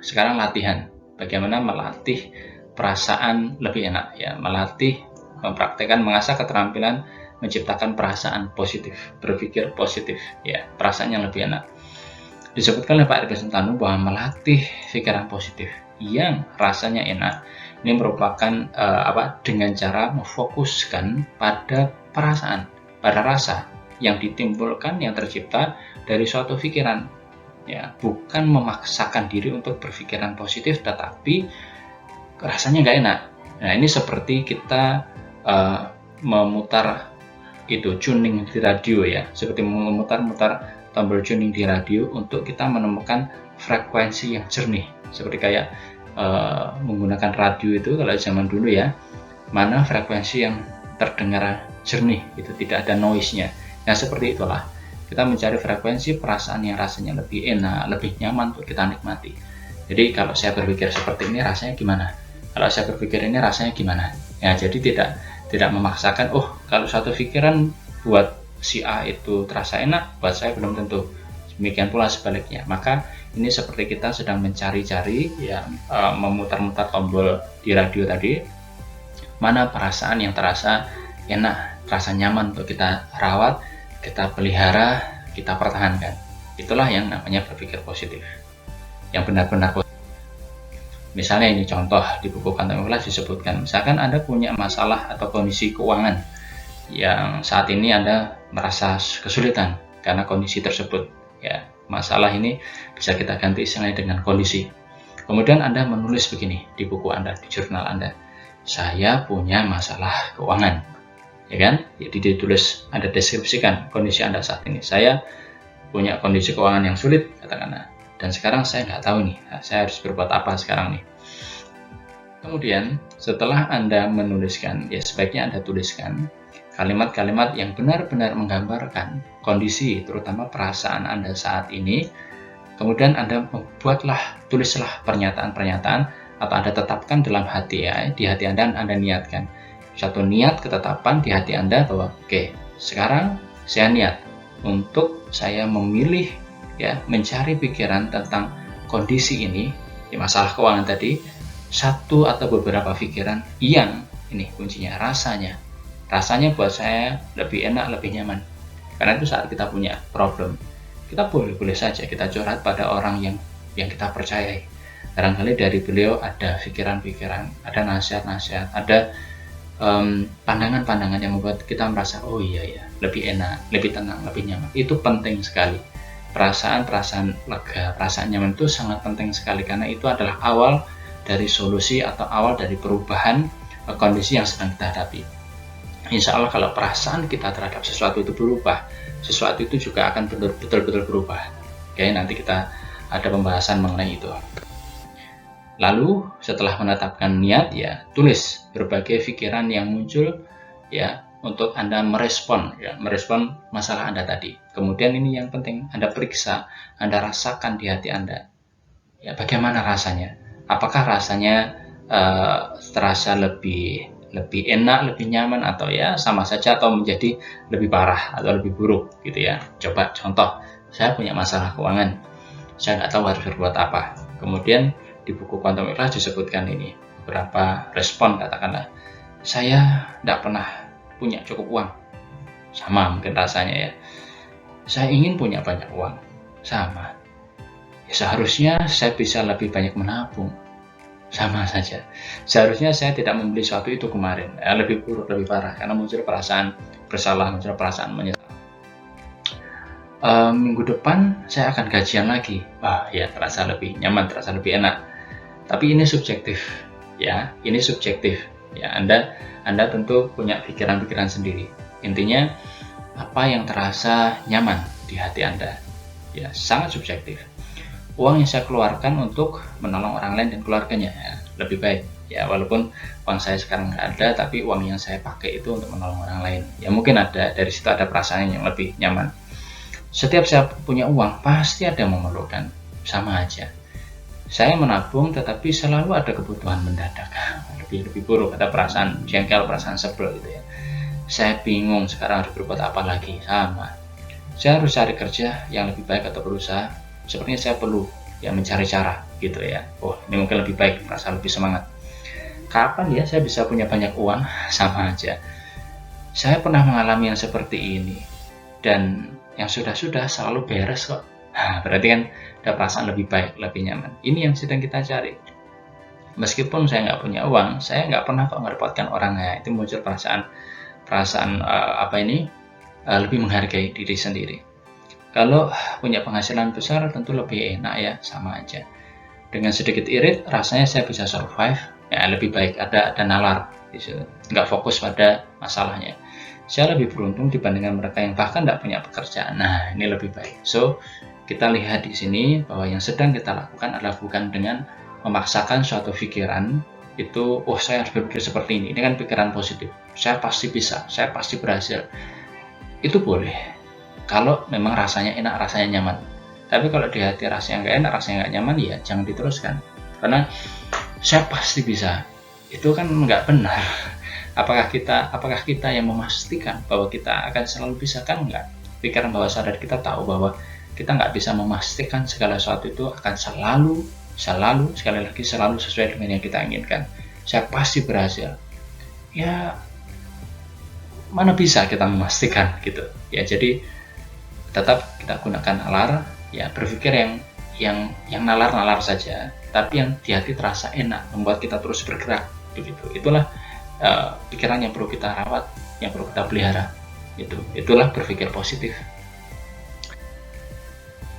sekarang latihan. Bagaimana melatih perasaan lebih enak, ya, melatih, mempraktekkan, mengasah keterampilan menciptakan perasaan positif, berpikir positif, ya, perasaan yang lebih enak. Disebutkan oleh Pak Irfan Tanu bahwa melatih pikiran positif yang rasanya enak ini merupakan dengan cara memfokuskan pada perasaan, pada rasa yang ditimbulkan, yang tercipta dari suatu pikiran, ya, bukan memaksakan diri untuk berpikiran positif tetapi rasanya nggak enak. Nah, ini seperti kita memutar itu tuning di radio, ya, seperti memutar-mutar tombol tuning di radio untuk kita menemukan frekuensi yang jernih, seperti kayak menggunakan radio itu kalau zaman dulu, ya, mana frekuensi yang terdengar jernih, itu tidak ada noise-nya. Nah, seperti itulah kita mencari frekuensi perasaan yang rasanya lebih enak, lebih nyaman untuk kita nikmati. Jadi kalau saya berpikir seperti ini rasanya gimana, kalau saya berpikir ini rasanya gimana, ya, jadi tidak memaksakan, kalau satu pikiran buat si A itu terasa enak, buat saya belum tentu. Demikian pula sebaliknya. Maka ini seperti kita sedang mencari-cari, ya, memutar-mutar tombol di radio tadi, mana perasaan yang terasa enak, terasa nyaman untuk kita rawat, kita pelihara, kita pertahankan. Itulah yang namanya berpikir positif, yang benar-benar positif. Misalnya ini contoh di buku Quantum of Life disebutkan, misalkan Anda punya masalah atau kondisi keuangan yang saat ini Anda merasa kesulitan karena kondisi tersebut, ya, masalah ini bisa kita ganti istilahnya dengan kondisi. Kemudian Anda menulis begini di buku Anda, di jurnal Anda, saya punya masalah keuangan, ya kan? Jadi ditulis, Anda deskripsikan kondisi Anda saat ini, saya punya kondisi keuangan yang sulit, katakanlah, dan sekarang saya nggak tahu nih, saya harus berbuat apa sekarang nih. Kemudian setelah Anda menuliskan, ya, sebaiknya Anda tuliskan kalimat-kalimat yang benar-benar menggambarkan kondisi, terutama perasaan Anda saat ini. Kemudian Anda tulislah pernyataan-pernyataan, atau Anda tetapkan dalam hati, ya, di hati Anda niatkan satu niat ketetapan di hati Anda bahwa oke, sekarang saya niat untuk saya memilih, ya, mencari pikiran tentang kondisi ini, di masalah keuangan tadi, satu atau beberapa pikiran yang ini kuncinya, rasanya buat saya lebih enak, lebih nyaman. Karena itu saat kita punya problem, kita boleh saja kita curhat pada orang yang kita percayai. Barangkali dari beliau ada pikiran-pikiran, ada nasihat-nasihat, ada pandangan-pandangan yang membuat kita merasa, oh iya ya, lebih enak, lebih tenang, lebih nyaman. Itu penting sekali. Perasaan lega, perasaan nyaman itu sangat penting sekali, karena itu adalah awal dari solusi atau awal dari perubahan kondisi yang sedang kita hadapi. Insya Allah kalau perasaan kita terhadap sesuatu itu berubah, sesuatu itu juga akan betul-betul berubah. Oke, nanti kita ada pembahasan mengenai itu. Lalu setelah menetapkan niat, ya, tulis berbagai pikiran yang muncul, ya, untuk Anda merespon masalah Anda tadi. Kemudian ini yang penting, Anda periksa, Anda rasakan di hati Anda, ya, bagaimana rasanya. Apakah rasanya terasa lebih enak, lebih nyaman, atau ya sama saja, atau menjadi lebih parah atau lebih buruk, gitu ya. Coba contoh, saya punya masalah keuangan, saya nggak tahu harus berbuat apa. Kemudian di buku Quantum of Life disebutkan ini beberapa respon, katakanlah, saya tidak pernah punya cukup uang, sama mungkin rasanya, ya. Saya ingin punya banyak uang, sama. Ya, seharusnya saya bisa lebih banyak menabung, sama saja. Seharusnya saya tidak membeli sesuatu itu kemarin, lebih buruk, lebih parah, karena muncul perasaan bersalah, muncul perasaan menyesal. Minggu depan saya akan gajian lagi, ya, terasa lebih nyaman, terasa lebih enak. Tapi ini subjektif, ya, ini subjektif, ya. Anda tentu punya pikiran-pikiran sendiri. Intinya apa yang terasa nyaman di hati Anda, ya, sangat subjektif. Uang yang saya keluarkan untuk menolong orang lain dan keluarganya, ya, lebih baik, ya, walaupun uang saya sekarang nggak ada, tapi uang yang saya pakai itu untuk menolong orang lain, ya, mungkin ada, dari situ ada perasaan yang lebih nyaman. Setiap saya punya uang pasti ada yang memerlukan, sama aja. Saya menabung tetapi selalu ada kebutuhan mendadak, lebih buruk, ada perasaan jengkel, perasaan sebel, gitu ya. Saya bingung sekarang harus berbuat apa lagi, sama. Saya harus cari kerja yang lebih baik atau berusaha, sepertinya saya perlu ya mencari cara gitu ya. Oh, ini mungkin lebih baik, merasa lebih semangat. Kapan ya saya bisa punya banyak uang? Sama aja. Saya pernah mengalami yang seperti ini, dan yang sudah-sudah selalu beres kok. Nah, berarti kan ada perasaan lebih baik, lebih nyaman. Ini yang sedang kita cari. Meskipun saya nggak punya uang, saya nggak pernah kok merepotkan orangnya. Itu muncul perasaan lebih menghargai diri sendiri. Kalau punya penghasilan besar tentu lebih enak ya, sama aja. Dengan sedikit irit, rasanya saya bisa survive. Ya, lebih baik ada nalar, gitu. Nggak fokus pada masalahnya. Saya lebih beruntung dibandingkan mereka yang bahkan tidak punya pekerjaan. Nah, ini lebih baik. So, kita lihat di sini bahwa yang sedang kita lakukan adalah bukan dengan memaksakan suatu pikiran itu, oh saya harus berpikir seperti ini kan pikiran positif, saya pasti bisa, saya pasti berhasil. Itu boleh kalau memang rasanya enak, rasanya nyaman. Tapi kalau di hati rasanya nggak enak, rasanya nggak nyaman, ya jangan diteruskan. Karena saya pasti bisa, itu kan nggak benar. Apakah kita yang memastikan bahwa kita akan selalu bisa? Kan enggak. Pikiran bawah sadar kita tahu bahwa kita nggak bisa memastikan segala sesuatu itu akan selalu sekali lagi selalu sesuai dengan yang kita inginkan. Saya pasti berhasil. Ya, mana bisa kita memastikan gitu. Ya, jadi tetap kita gunakan nalar, ya berpikir yang nalar-nalar saja, tapi yang di hati terasa enak, membuat kita terus bergerak begitu. Itulah pikiran yang perlu kita rawat, yang perlu kita pelihara. Itulah berpikir positif.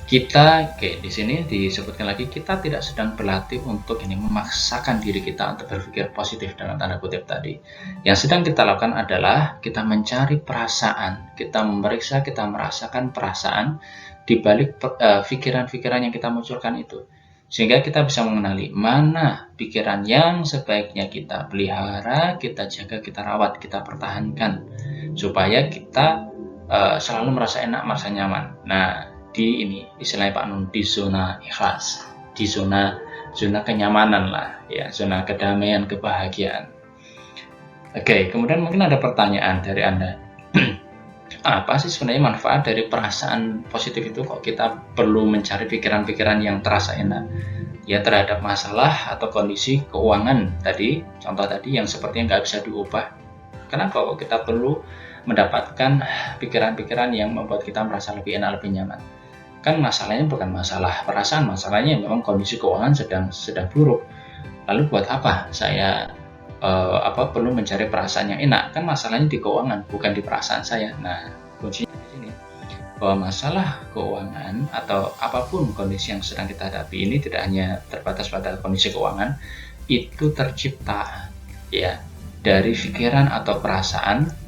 Kita, di sini disebutkan lagi, kita tidak sedang berlatih untuk memaksakan diri kita untuk berpikir positif dalam tanda kutip tadi. Yang sedang kita lakukan adalah kita mencari perasaan, kita memeriksa, kita merasakan perasaan di balik pikiran-pikiran yang kita munculkan itu. Sehingga kita bisa mengenali mana pikiran yang sebaiknya kita pelihara, kita jaga, kita rawat, kita pertahankan, supaya kita selalu merasa enak, merasa nyaman. Nah, di istilahnya Pak Nun, di zona ikhlas, di zona kenyamanan lah ya, zona kedamaian, kebahagiaan. Oke, kemudian mungkin ada pertanyaan dari Anda. Apa sih sebenarnya manfaat dari perasaan positif itu? Kok kita perlu mencari pikiran-pikiran yang terasa enak ya terhadap masalah atau kondisi keuangan tadi, contoh tadi yang sepertinya nggak bisa diubah? Kenapa kok kita perlu mendapatkan pikiran-pikiran yang membuat kita merasa lebih enak, lebih nyaman? Kan masalahnya bukan masalah perasaan, masalahnya memang kondisi keuangan sedang buruk. Lalu buat apa saya perlu mencari perasaan yang enak? Kan masalahnya di keuangan, bukan di perasaan saya. Nah, kuncinya di sini bahwa masalah keuangan atau apapun kondisi yang sedang kita hadapi ini tidak hanya terbatas pada kondisi keuangan, itu tercipta ya dari pikiran atau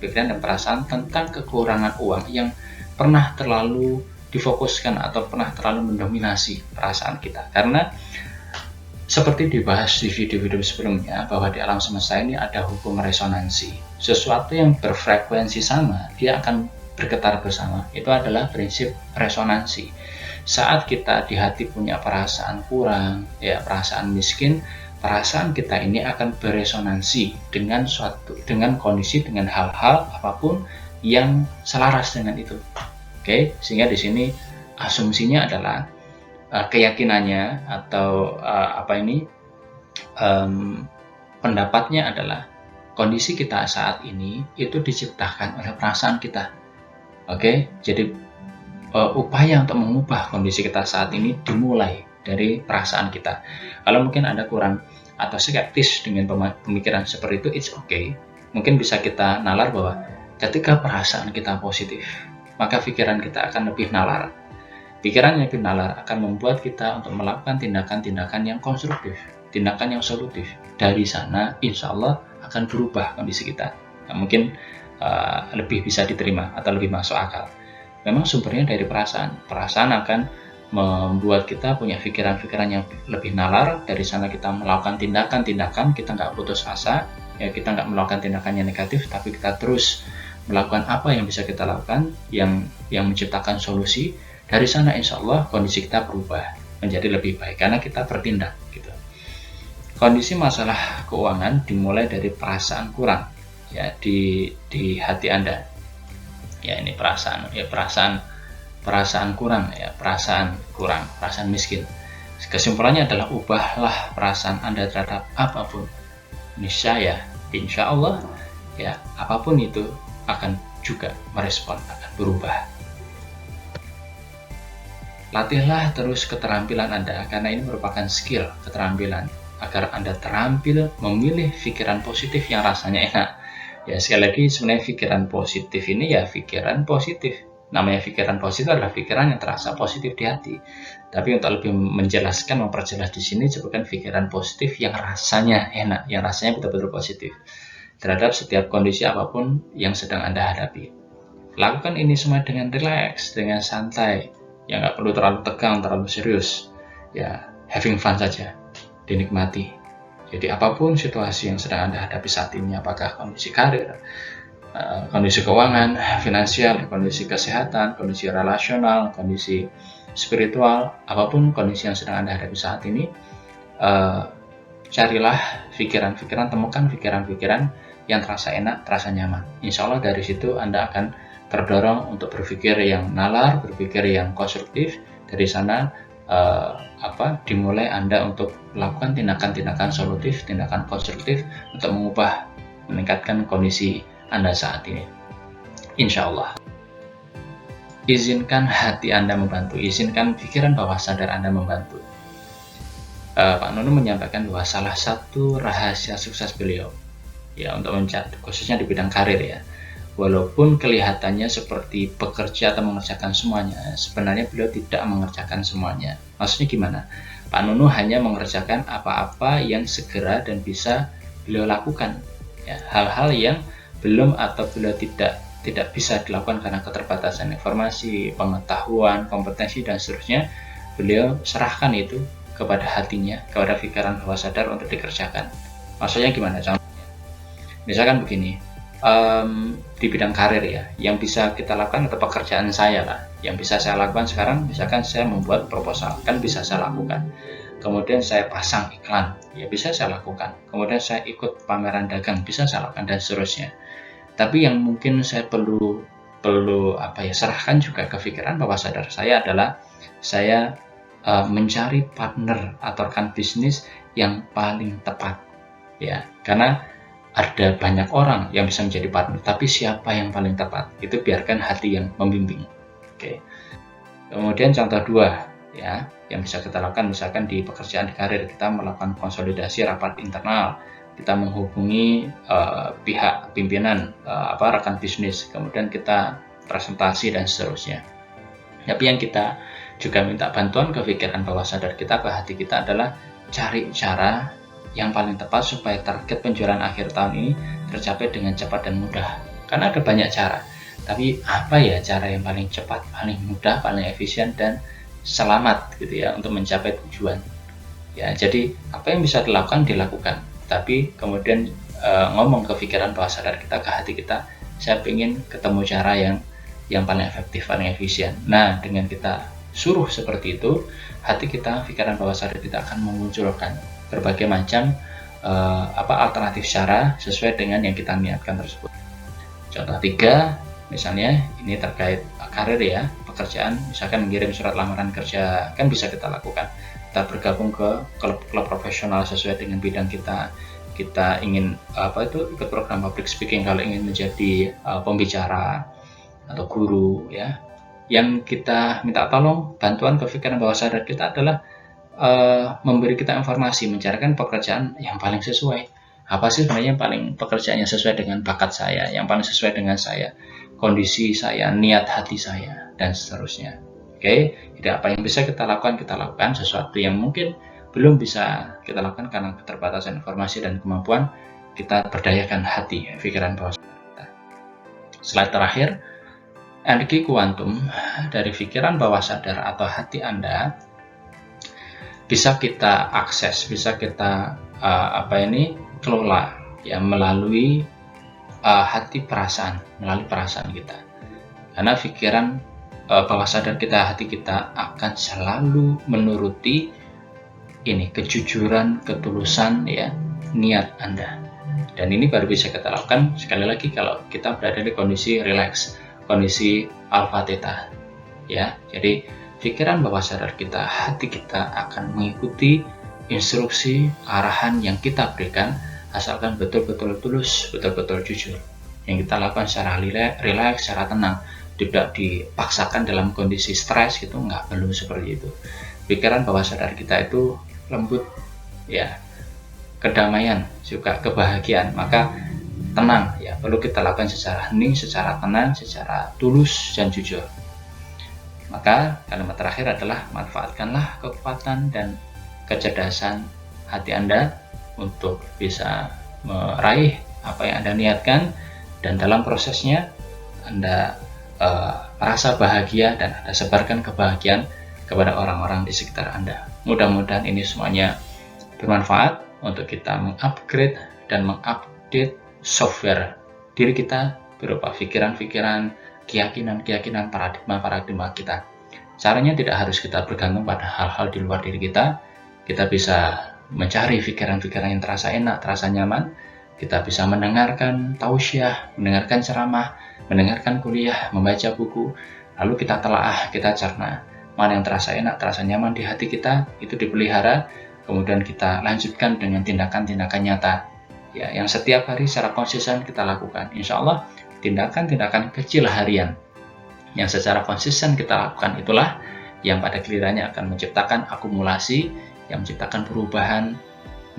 pikiran dan perasaan tentang kekurangan uang yang pernah terlalu difokuskan atau pernah terlalu mendominasi perasaan kita. Karena seperti dibahas di video-video sebelumnya, bahwa di alam semesta ini ada hukum resonansi. Sesuatu yang berfrekuensi sama, dia akan bergetar bersama. Itu adalah prinsip resonansi. Saat kita di hati punya perasaan kurang, ya perasaan miskin, perasaan kita ini akan beresonansi dengan kondisi, dengan hal-hal apapun yang selaras dengan itu. Oke, sehingga di sini asumsinya adalah keyakinannya atau pendapatnya adalah kondisi kita saat ini itu diciptakan oleh perasaan kita. Oke, jadi upaya untuk mengubah kondisi kita saat ini dimulai dari perasaan kita. Kalau mungkin Anda kurang atau skeptis dengan pemikiran seperti itu, it's okay. Mungkin bisa kita nalar bahwa ketika perasaan kita positif, maka pikiran kita akan lebih nalar. Pikiran yang lebih nalar akan membuat kita untuk melakukan tindakan-tindakan yang konstruktif, tindakan yang solutif. Dari sana, insya Allah akan berubah kondisi kita. Nah, mungkin lebih bisa diterima atau lebih masuk akal. Memang sumbernya dari perasaan. Perasaan akan membuat kita punya pikiran-pikiran yang lebih nalar. Dari sana kita melakukan tindakan-tindakan, kita nggak putus asa, ya kita nggak melakukan tindakan yang negatif, tapi kita terus melakukan apa yang bisa kita lakukan yang menciptakan solusi. Dari sana insya Allah kondisi kita berubah menjadi lebih baik karena kita bertindak gitu. Kondisi masalah keuangan dimulai dari perasaan kurang ya di hati Anda. Ya ini perasaan kurang ya, perasaan miskin. Kesimpulannya adalah ubahlah perasaan Anda terhadap apapun. Niscaya, insya Allah, ya apapun itu akan juga merespon, akan berubah. Latihlah terus keterampilan Anda, karena ini merupakan skill, keterampilan, agar Anda terampil memilih pikiran positif yang rasanya enak. Ya, sekali lagi, sebenarnya pikiran positif ini ya pikiran positif. Namanya pikiran positif adalah pikiran yang terasa positif di hati. Tapi untuk lebih menjelaskan, memperjelas di sini, sebutkan pikiran positif yang rasanya enak, yang rasanya betul-betul positif terhadap setiap kondisi apapun yang sedang Anda hadapi. Lakukan ini semua dengan rileks, dengan santai, ya nggak perlu terlalu tegang, terlalu serius. Ya, having fun saja, dinikmati. Jadi apapun situasi yang sedang Anda hadapi saat ini, apakah kondisi karir, kondisi keuangan, finansial, kondisi kesehatan, kondisi relasional, kondisi spiritual, apapun kondisi yang sedang Anda hadapi saat ini, carilah pikiran-pikiran, temukan pikiran-pikiran yang terasa enak, terasa nyaman. Insya Allah dari situ Anda akan terdorong untuk berpikir yang nalar, berpikir yang konstruktif. Dari sana dimulai Anda untuk melakukan tindakan-tindakan solutif, tindakan konstruktif untuk mengubah, meningkatkan kondisi Anda saat ini. Insya Allah. Izinkan hati Anda membantu, izinkan pikiran bawah sadar Anda membantu. Pak Nunu menyampaikan bahwa salah satu rahasia sukses beliau, ya untuk mencapai, khususnya di bidang karir ya, walaupun kelihatannya seperti bekerja atau mengerjakan semuanya, sebenarnya beliau tidak mengerjakan semuanya. Maksudnya gimana? Pak Nunu hanya mengerjakan apa-apa yang segera dan bisa beliau lakukan. Ya, hal-hal yang belum atau beliau tidak bisa dilakukan karena keterbatasan informasi, pengetahuan, kompetensi, dan seterusnya, beliau serahkan itu kepada hatinya, kepada pikiran bawah sadar untuk dikerjakan. Maksudnya gimana? Contohnya, misalkan begini, di bidang karir ya, yang bisa kita lakukan atau pekerjaan saya lah, yang bisa saya lakukan sekarang, misalkan saya membuat proposal, kan bisa saya lakukan. Kemudian saya pasang iklan, ya bisa saya lakukan. Kemudian saya ikut pameran dagang, bisa saya lakukan, dan seterusnya. Tapi yang mungkin saya perlu serahkan juga ke pikiran bawah sadar saya adalah saya mencari partner atau rekan bisnis yang paling tepat, ya, karena ada banyak orang yang bisa menjadi partner, tapi siapa yang paling tepat itu biarkan hati yang membimbing. Oke. Kemudian contoh dua, ya, yang bisa kita lakukan misalkan di pekerjaan di karir, kita melakukan konsolidasi rapat internal, kita menghubungi pihak pimpinan, rekan bisnis, kemudian kita presentasi dan seterusnya. Tapi yang kita juga minta bantuan ke pikiran bawah sadar kita, ke hati kita, adalah cari cara yang paling tepat supaya target penjualan akhir tahun ini tercapai dengan cepat dan mudah. Karena ada banyak cara, tapi apa ya cara yang paling cepat, paling mudah, paling efisien, dan selamat gitu ya untuk mencapai tujuan. Ya, jadi apa yang bisa dilakukan, tapi kemudian ngomong ke pikiran bawah sadar kita, ke hati kita, saya ingin ketemu cara yang paling efektif, paling efisien. Nah, dengan kita suruh seperti itu, hati kita, pikiran bawah sadar kita akan memunculkan berbagai macam alternatif cara sesuai dengan yang kita niatkan tersebut. Contoh 3, misalnya ini terkait karir ya, pekerjaan, misalkan mengirim surat lamaran kerja, kan bisa kita lakukan. Kita bergabung ke klub profesional sesuai dengan bidang kita. Kita ingin ikut program public speaking kalau ingin menjadi pembicara atau guru ya. Yang kita minta tolong bantuan ke pikiran bawah sadar kita adalah memberi kita informasi, mencarikan pekerjaan yang paling sesuai. Apa sih sebenarnya yang paling pekerjaan yang sesuai dengan bakat saya, yang paling sesuai dengan saya, kondisi saya, niat hati saya, dan seterusnya. Oke, jadi apa yang bisa kita lakukan, sesuatu yang mungkin belum bisa kita lakukan karena keterbatasan informasi dan kemampuan, kita berdayakan hati, pikiran bawah sadar kita. Slide terakhir, energi kuantum dari pikiran bawah sadar atau hati Anda bisa kita akses, bisa kita kelola ya melalui melalui perasaan kita. Karena pikiran bawah sadar kita, hati kita akan selalu menuruti kejujuran, ketulusan ya niat Anda. Dan ini baru bisa kita lakukan sekali lagi kalau kita berada di kondisi rileks, kondisi alpha theta ya. Jadi pikiran bawah sadar kita, hati kita akan mengikuti instruksi, arahan yang kita berikan, asalkan betul-betul tulus, betul-betul jujur. Yang kita lakukan secara rileks, secara tenang, tidak dipaksakan dalam kondisi stres gitu, nggak perlu seperti itu. Pikiran bawah sadar kita itu lembut, ya, kedamaian, juga kebahagiaan, maka tenang, ya, perlu kita lakukan secara hening, secara tenang, secara tulus dan jujur. Maka kalimat terakhir adalah manfaatkanlah kekuatan dan kecerdasan hati Anda untuk bisa meraih apa yang Anda niatkan, dan dalam prosesnya Anda merasa bahagia dan Anda sebarkan kebahagiaan kepada orang-orang di sekitar Anda. Mudah-mudahan ini semuanya bermanfaat untuk kita mengupgrade dan mengupdate software diri kita berupa pikiran-pikiran, keyakinan-keyakinan, paradigma-paradigma kita. Caranya tidak harus kita bergantung pada hal-hal di luar diri kita. Kita bisa mencari pikiran-pikiran yang terasa enak, terasa nyaman. Kita bisa mendengarkan tausiah, mendengarkan ceramah, mendengarkan kuliah, membaca buku, lalu kita telaah, kita cerna mana yang terasa enak, terasa nyaman di hati kita, itu dipelihara, kemudian kita lanjutkan dengan tindakan-tindakan nyata, ya, yang setiap hari secara konsisten kita lakukan. Insya Allah tindakan-tindakan kecil harian yang secara konsisten kita lakukan itulah yang pada gilirannya akan menciptakan akumulasi, yang menciptakan perubahan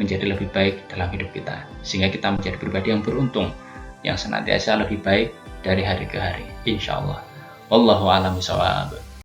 menjadi lebih baik dalam hidup kita, sehingga kita menjadi pribadi yang beruntung, yang senantiasa lebih baik dari hari ke hari, insya Allah. Wallahu a'lam bishawab.